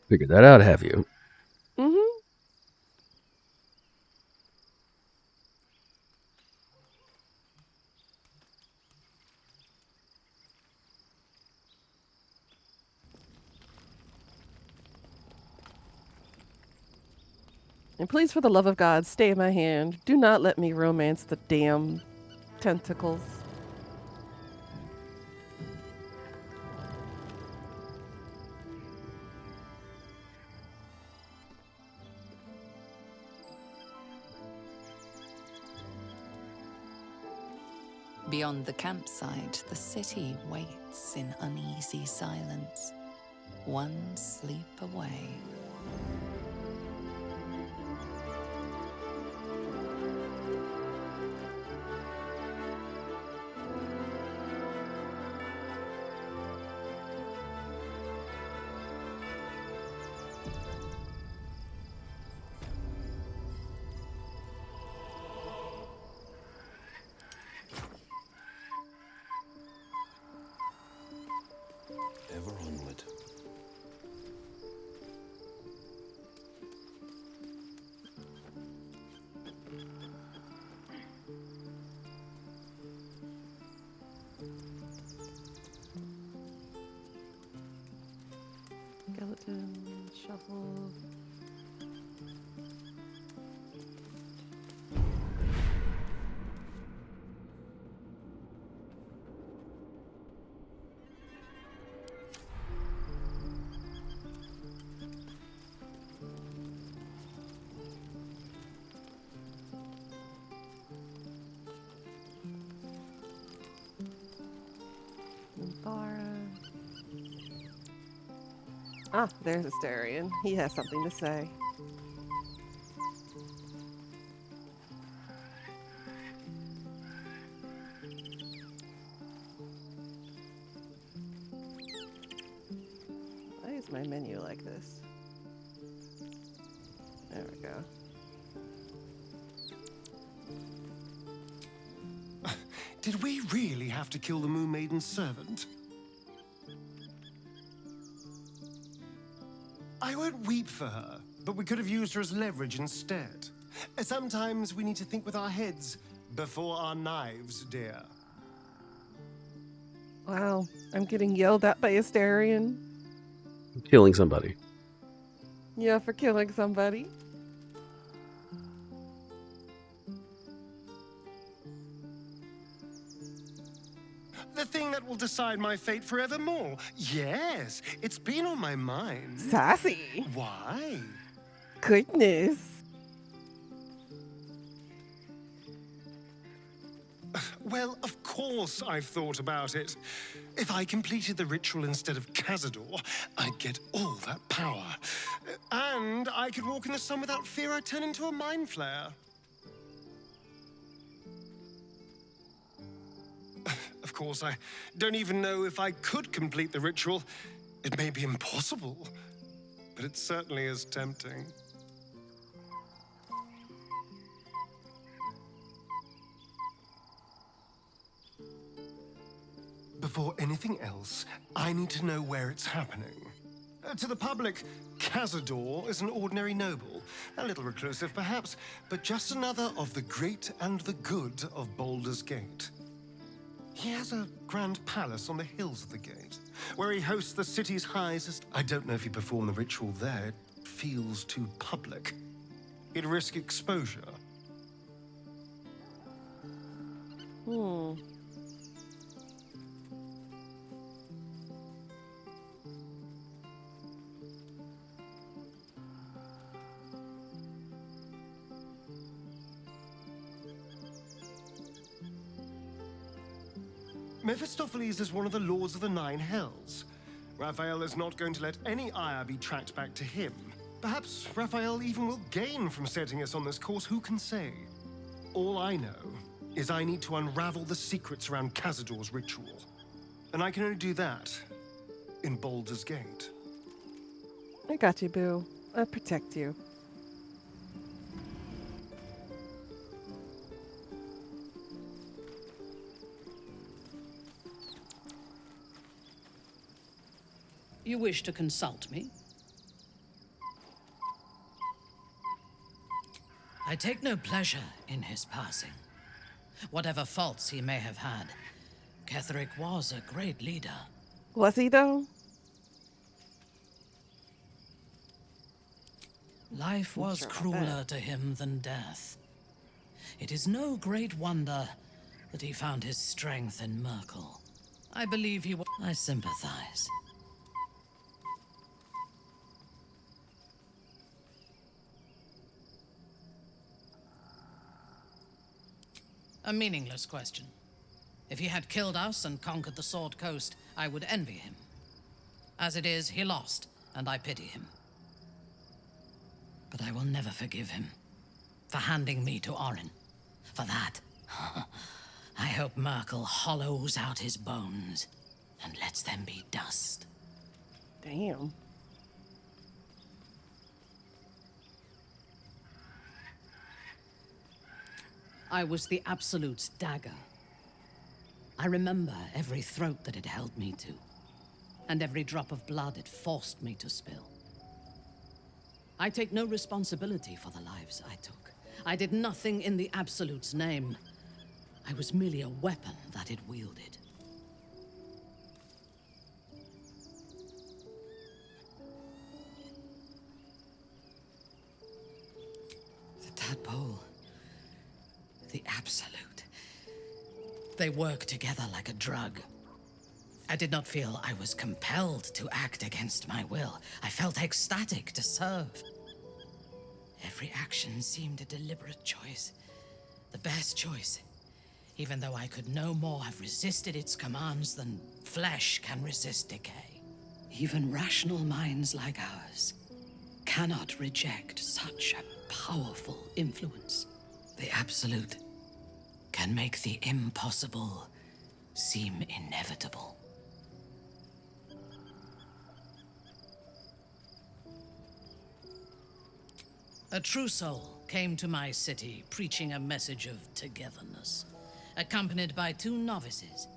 Figured that out, have you? Mm-hmm. And please, for the love of God, stay in my hand. Do not let me romance the damn tentacles. Beyond the campsite, the city waits in uneasy silence, one sleep away. Ever onward. Skeleton, shovel. Bara. Ah, there's Astarion. He has something to say. Why is my menu like this? There we go. Did we really have to kill the Moon Maiden's servant? I won't weep for her, but we could have used her as leverage instead. Sometimes we need to think with our heads before our knives, dear. Wow, I'm getting yelled at by Astarion. Killing somebody. Yeah, for killing somebody. The thing that will decide my fate forevermore. Yes, it's been on my mind. Sassy. Why? Goodness. Well, of course I've thought about it. If I completed the ritual instead of Cazador, I'd get all that power. And I could walk in the sun without fear I'd turn into a mind flare. Of course, I don't even know if I could complete the ritual. It may be impossible, but it certainly is tempting. Before anything else, I need to know where it's happening. To the public, Cazador is an ordinary noble. A little reclusive, perhaps, but just another of the great and the good of Baldur's Gate. He has a grand palace on the hills of the gate, where he hosts the city's highest. I don't know if he performed the ritual there. It feels too public. He'd risk exposure. Hmm. Mephistopheles is one of the lords of the Nine Hells. Raphael is not going to let any ire be tracked back to him. Perhaps Raphael even will gain from setting us on this course, who can say? All I know is I need to unravel the secrets around Cazador's ritual. And I can only do that in Baldur's Gate. I got you, boo. I'll protect you. You wish to consult me? I take no pleasure in his passing. Whatever faults he may have had, Ketherick was a great leader. Was he, though? Life was sure about crueler that. to him than death. It is no great wonder that he found his strength in Merkel. I believe he was. I sympathize. A meaningless question. If he had killed us and conquered the Sword Coast, I would envy him. As it is, he lost, and I pity him. But I will never forgive him for handing me to Orin. For that, I hope Merkel hollows out his bones and lets them be dust. Damn. I was the Absolute's dagger. I remember every throat that it held me to, and every drop of blood it forced me to spill. I take no responsibility for the lives I took. I did nothing in the Absolute's name. I was merely a weapon that it wielded. The tadpole. The Absolute. They work together like a drug. I did not feel I was compelled to act against my will. I felt ecstatic to serve. Every action seemed a deliberate choice. The best choice. Even though I could no more have resisted its commands than flesh can resist decay. Even rational minds like ours cannot reject such a powerful influence. The Absolute can make the impossible seem inevitable. A true soul came to my city preaching a message of togetherness, accompanied by 2 novices.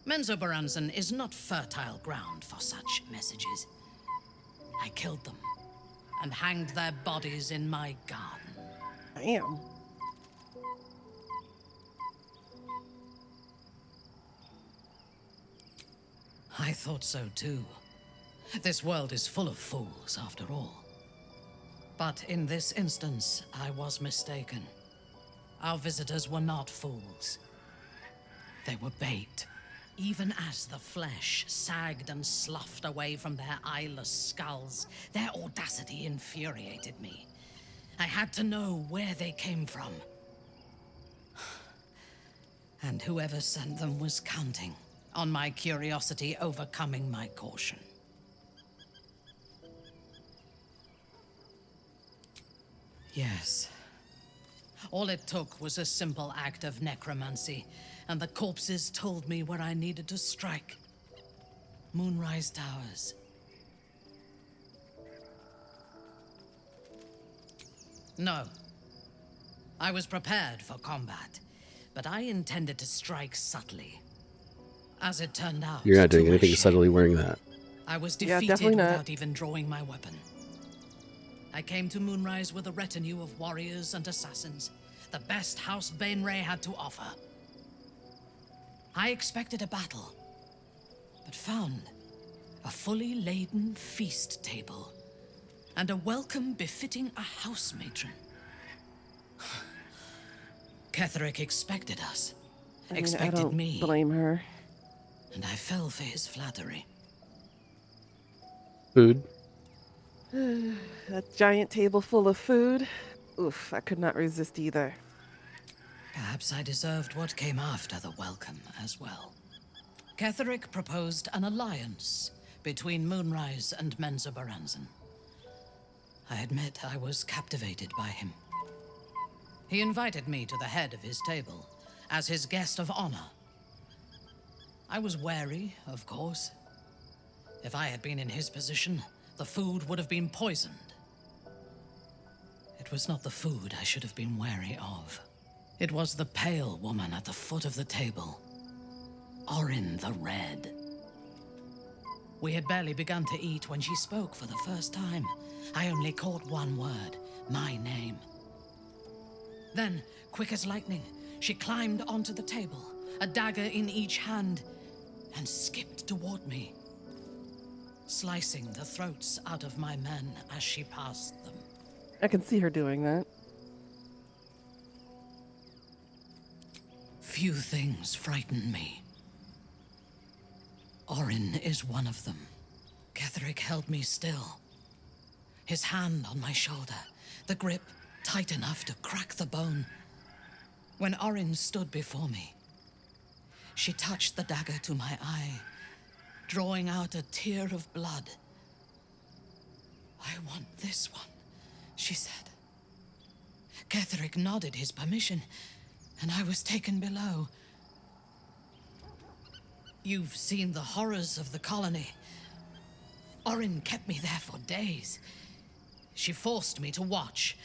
Menzoberranzan is not fertile ground for such messages. I killed them and hanged their bodies in my garden. Damn. I thought so too. This world is full of fools, after all. But in this instance, I was mistaken. Our visitors were not fools. They were bait. Even as the flesh sagged and sloughed away from their eyeless skulls, their audacity infuriated me. I had to know where they came from. And whoever sent them was counting on my curiosity overcoming my caution. Yes. All it took was a simple act of necromancy, and the corpses told me where I needed to strike. Moonrise Towers. No. I was prepared for combat, but I intended to strike subtly. As it turned out, You're not doing to my anything shame, subtly wearing that. I was Yeah, defeated definitely not. without even drawing my weapon. I came to Moonrise with a retinue of warriors and assassins, the best House Bainray had to offer. I expected a battle, but found a fully laden feast table and a welcome befitting a house matron. Ketherick expected us, I expected don't me, blame her. and I fell for his flattery. Food. A giant table full of food. Oof, I could not resist either. Perhaps I deserved what came after the welcome as well. Ketherick proposed an alliance between Moonrise and Menzoberranzan. I admit I was captivated by him. He invited me to the head of his table as his guest of honor. I was wary, of course. If I had been in his position, the food would have been poisoned. It was not the food I should have been wary of. It was the pale woman at the foot of the table. Orin the Red. We had barely begun to eat when she spoke for the first time. I only caught one word, my name. Then, quick as lightning, she climbed onto the table, a dagger in each hand, and skipped toward me, slicing the throats out of my men as she passed them. I can see her doing that. Few things frighten me. Orin is one of them. Ketherick held me still, his hand on my shoulder, the grip tight enough to crack the bone. When Orin stood before me, she touched the dagger to my eye, drawing out a tear of blood. "I want this one," she said. Ketherick nodded his permission, and I was taken below. You've seen the horrors of the colony. Orin kept me there for days. She forced me to watch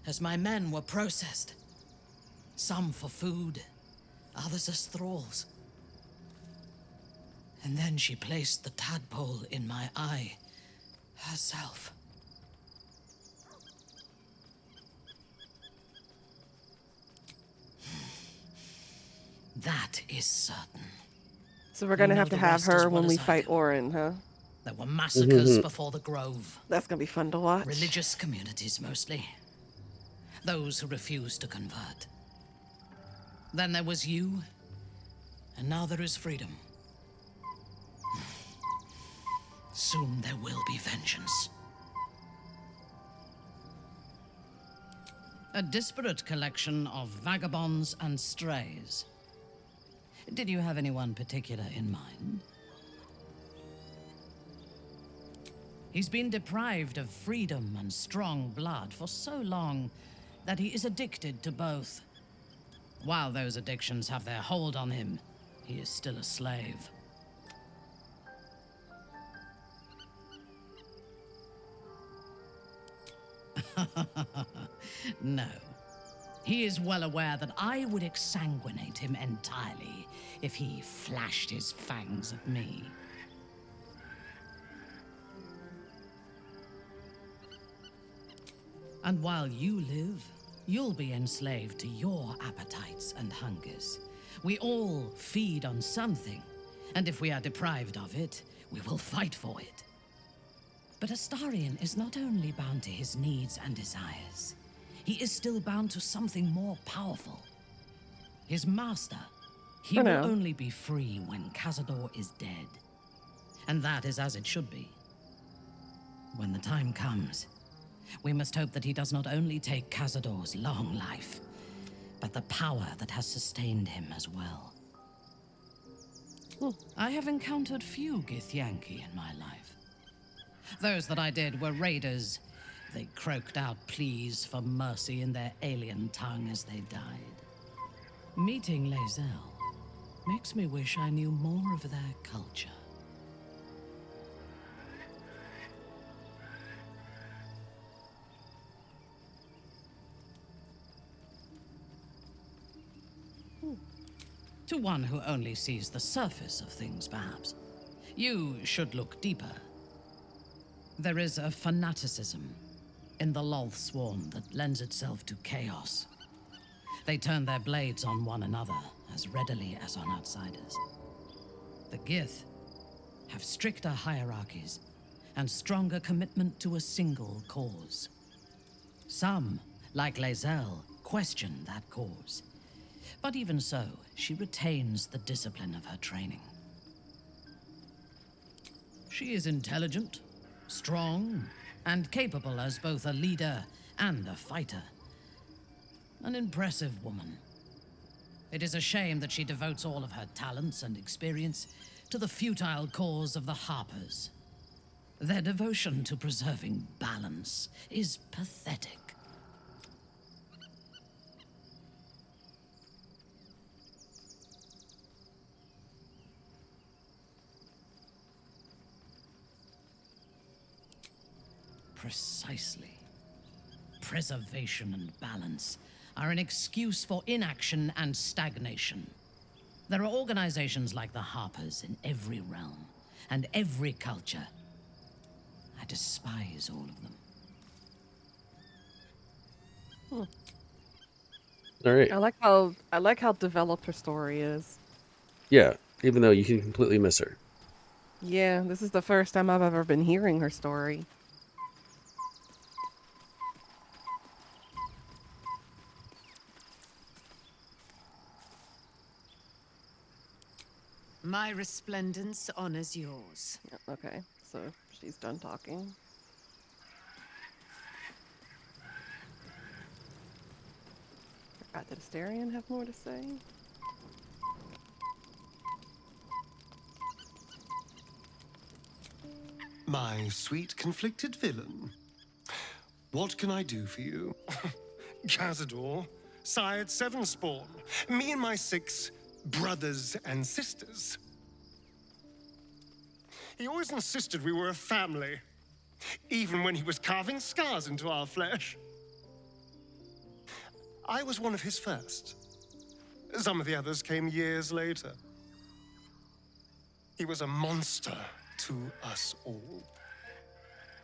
as my men were processed. Some for food, others as thralls. And then she placed the tadpole in my eye herself. That is certain. So we're gonna You have know to the have rest as her well when we as I fight do. Orin, huh? There were massacres before the Grove. That's gonna be fun to watch. Religious communities mostly. Those who refused to convert. Then there was you, and now there is freedom. Soon there will be vengeance. A disparate collection of vagabonds and strays. Did you have anyone particular in mind? He's been deprived of freedom and strong blood for so long that he is addicted to both. While those addictions have their hold on him, he is still a slave. No. He is well aware that I would exsanguinate him entirely if he flashed his fangs at me. And while you live, you'll be enslaved to your appetites and hungers. We all feed on something, and if we are deprived of it, we will fight for it. But Astarion is not only bound to his needs and desires, he is still bound to something more powerful. His master. He For will now. only be free when Cazador is dead. And that is as it should be. When the time comes, we must hope that he does not only take Cazador's long life, but the power that has sustained him as well. I have encountered few Githyanki in my life. Those that I did were raiders. They croaked out pleas for mercy in their alien tongue as they died. Meeting Lae'zel makes me wish I knew more of their culture. To one who only sees the surface of things, perhaps. You should look deeper. There is a fanaticism in the Loth Swarm that lends itself to chaos. They turn their blades on one another as readily as on outsiders. The Gith have stricter hierarchies and stronger commitment to a single cause. Some, like Lae'zel, question that cause. But even so, she retains the discipline of her training. She is intelligent, strong, and capable as both a leader and a fighter. An impressive woman. It is a shame that she devotes all of her talents and experience to the futile cause of the Harpers. Their devotion to preserving balance is pathetic. Precisely. Preservation and balance are an excuse for inaction and stagnation. There are organizations like the Harpers in every realm and every culture. I despise all of them. All right. I like how developed her story is. Yeah, even though you can completely miss her. Yeah, this is the first time I've ever been hearing her story. My resplendence honors yours. Yeah, okay, so she's done talking. Did Asterion have more to say? My sweet conflicted villain. What can I do for you? Cazador sired 7 spawn. Me and my 6 brothers and sisters. He always insisted we were a family, even when he was carving scars into our flesh. I was one of his first. Some of the others came years later. He was a monster to us all,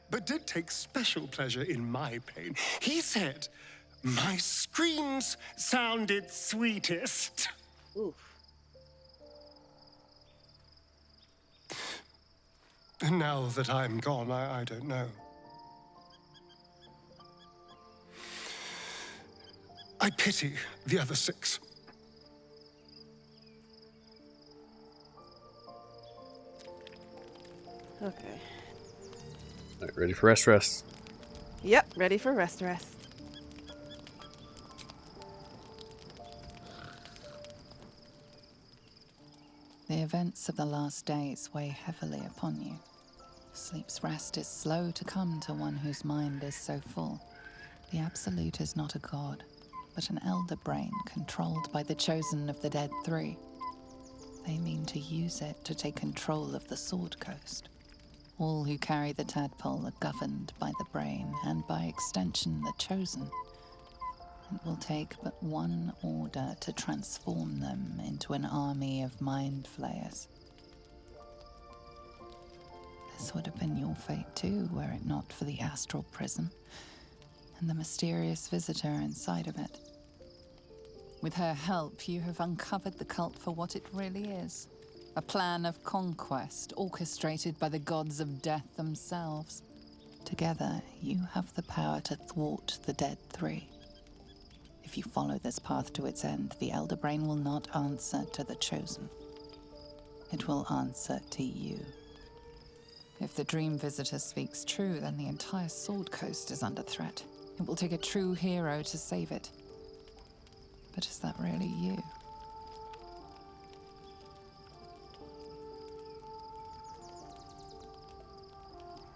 but did take special pleasure in my pain. He said my screams sounded sweetest. Oof. Now that I'm gone, I don't know. I pity the other 6. Okay. All right, ready for rest? Yep, ready for rest. The events of the last days weigh heavily upon you. Sleep's rest is slow to come to one whose mind is so full. The Absolute is not a god, but an elder brain controlled by the chosen of the Dead Three. They mean to use it to take control of the Sword Coast. All who carry the tadpole are governed by the brain, and by extension the chosen. It will take but one order to transform them into an army of mind flayers. This would have been your fate too, were it not for the astral prison and the mysterious visitor inside of it. With her help, you have uncovered the cult for what it really is. A plan of conquest orchestrated by the gods of death themselves. Together, you have the power to thwart the Dead Three. If you follow this path to its end, the Elder Brain will not answer to the Chosen. It will answer to you. If the Dream Visitor speaks true, then the entire Sword Coast is under threat. It will take a true hero to save it. But is that really you?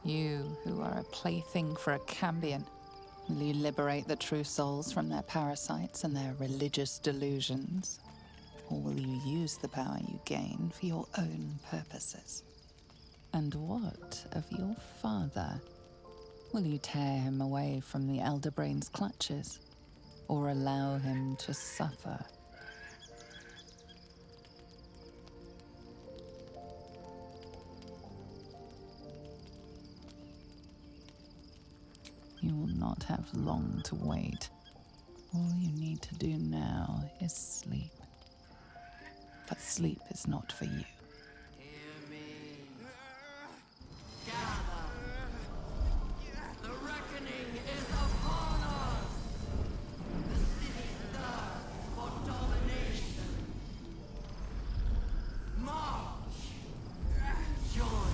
You, who are a plaything for a Cambion, will you liberate the true souls from their parasites and their religious delusions? Or will you use the power you gain for your own purposes? And what of your father? Will you tear him away from the Elder Brain's clutches? Or allow him to suffer? You will not have long to wait. All you need to do now is sleep. But sleep is not for you. Hear me. Gather. The reckoning is upon us. The city thirsts for domination. March. Join.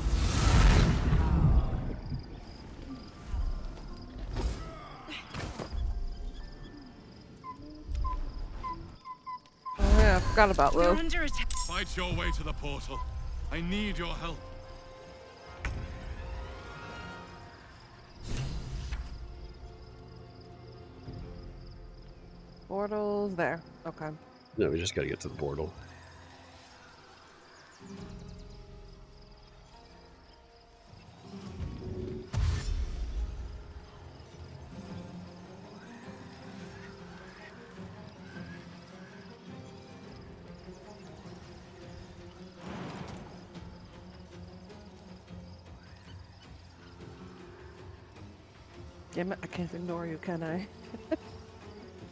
Oh yeah, I forgot about We're Wyll. under attack. Fight your way to the portal. I need your help. Portal's there. Okay. No, we just got to get to the portal. Damn it, I can't ignore you, can I?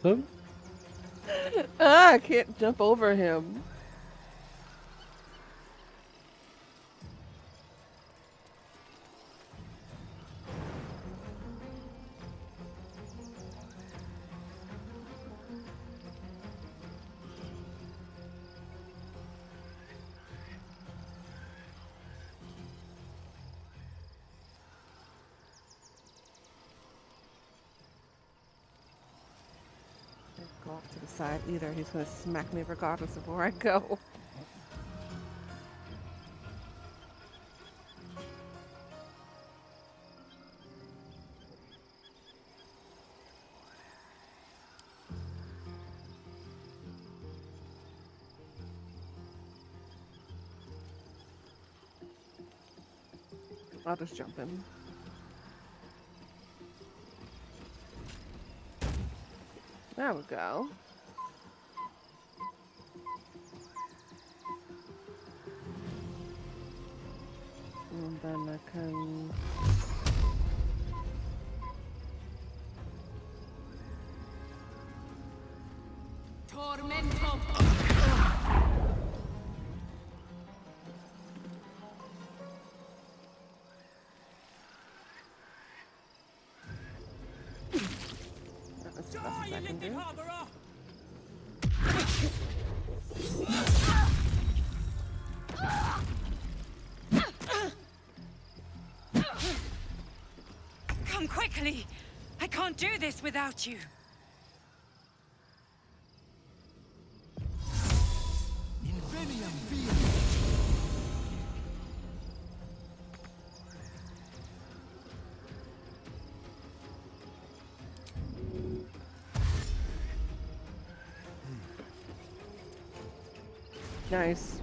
So, Ah, I can't jump over him. Go off to the side either. He's gonna smack me regardless of where I go. I'll just jump in. There we go. And then I can... Tormento. That's the best I can do. Come quickly! I can't do this without you. Nice.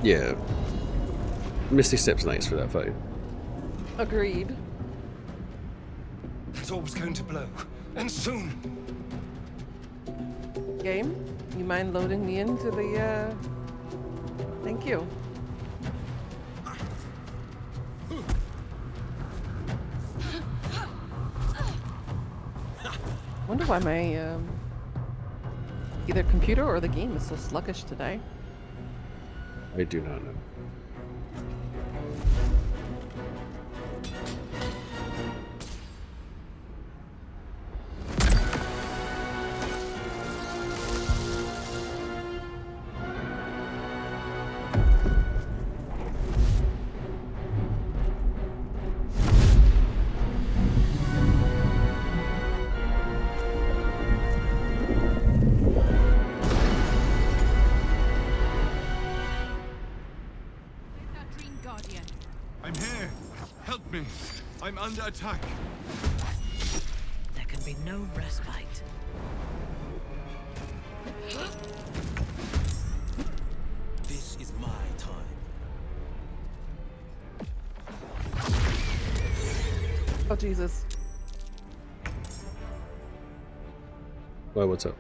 Yeah. Misty Step's nice for that fight. Agreed. That orb's going to blow. And soon. Game, you mind loading me into the, Thank you. Wonder why my, either computer or the game is so sluggish today. I do not know. I'm here. Help me. I'm under attack. There can be no respite. This is my time. Oh, Jesus. Why, what's up?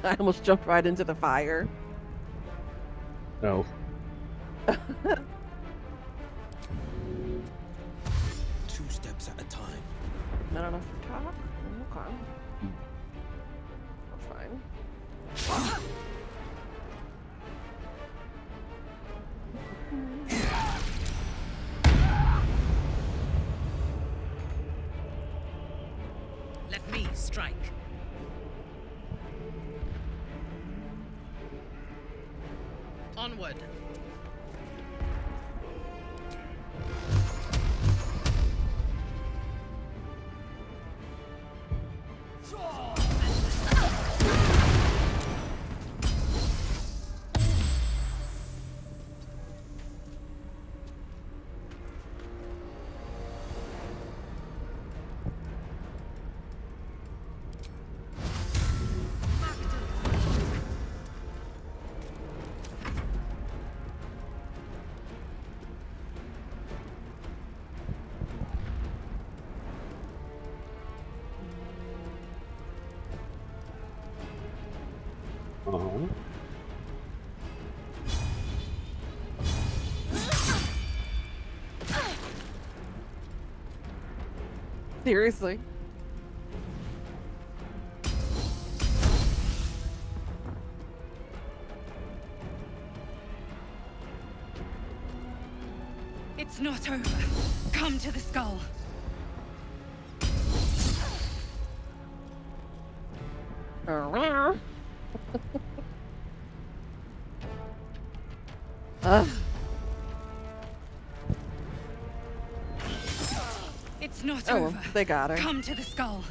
I almost jumped right into the fire. Oh. Two steps at a time. Not enough to talk? Okay. That's fine. Let me strike. Onward. Seriously. It's not over. Come to the skull. It's not Oh, over. well, they got her. Come to the skull.